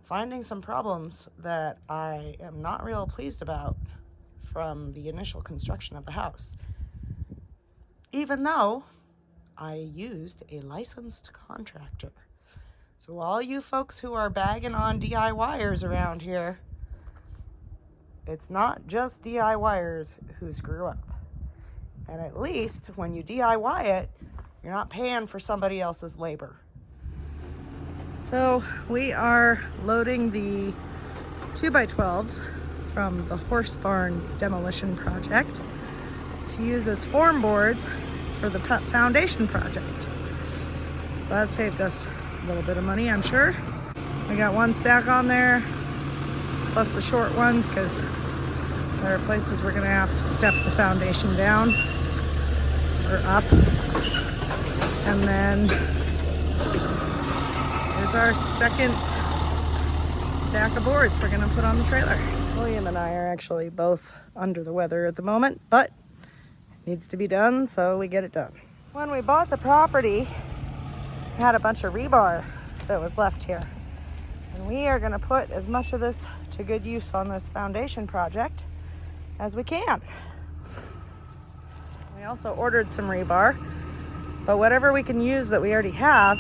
finding some problems that I am not real pleased about from the initial construction of the house. Even though I used a licensed contractor. So all you folks who are bagging on DIYers around here, it's not just DIYers who screw up. And at least when you DIY it, you're not paying for somebody else's labor. So we are loading the 2x12s from the horse barn demolition project to use as form boards for the foundation project. So that saved us a little bit of money, I'm sure. We got one stack on there, plus the short ones, because there are places we're gonna have to step the foundation down or up. And then here's our second stack of boards we're gonna put on the trailer. William and I are actually both under the weather at the moment, but it needs to be done, so we get it done. When we bought the property, it had a bunch of rebar that was left here. And we are gonna put as much of this to good use on this foundation project as we can. We also ordered some rebar, but whatever we can use that we already have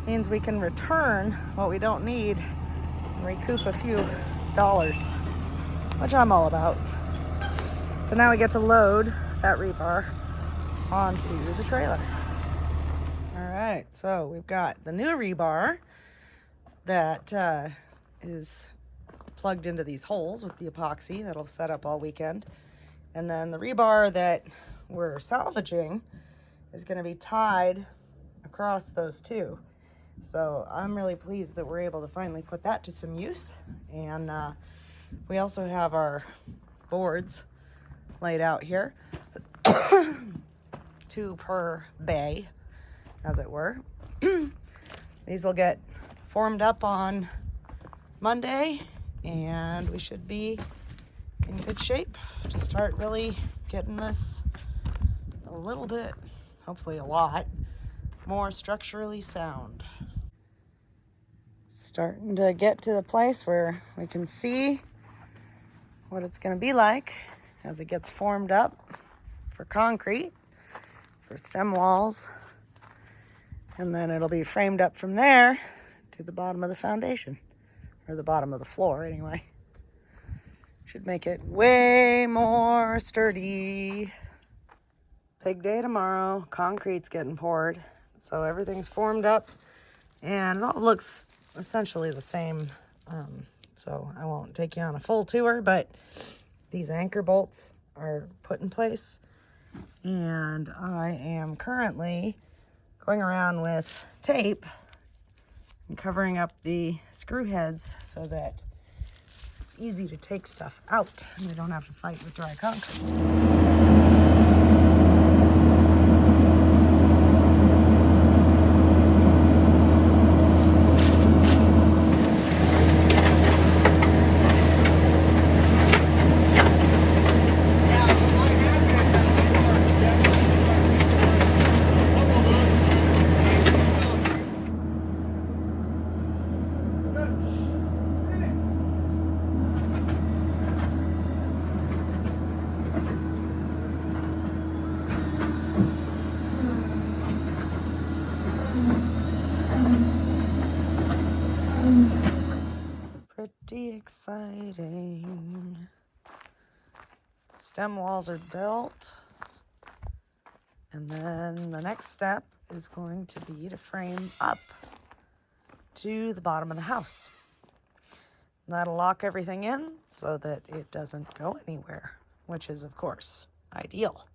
means we can return what we don't need and recoup a few dollars, which I'm all about. So now we get to load that rebar onto the trailer. All right, so we've got the new rebar that is plugged into these holes with the epoxy that'll set up all weekend. And then the rebar that we're salvaging is gonna be tied across those two. So I'm really pleased that we're able to finally put that to some use. And we also have our boards laid out here, 2 per bay, as it were. These will get formed up on Monday, and we should be in good shape to start really getting this a little bit, hopefully a lot, more structurally sound. Starting to get to the place where we can see what it's going to be like as it gets formed up for concrete, for stem walls, and then it'll be framed up from there to the bottom of the foundation, or the bottom of the floor anyway. Should make it way more sturdy. Big day tomorrow. Concrete's getting poured, so everything's formed up, and it all looks essentially the same. So I won't take you on a full tour, but these anchor bolts are put in place, and I am currently going around with tape and covering up the screw heads so that it's easy to take stuff out and we don't have to fight with dry concrete. Pretty exciting. Stem walls are built, and then the next step is going to be to frame up to the bottom of the house. That'll lock everything in so that it doesn't go anywhere, which is, of course, ideal.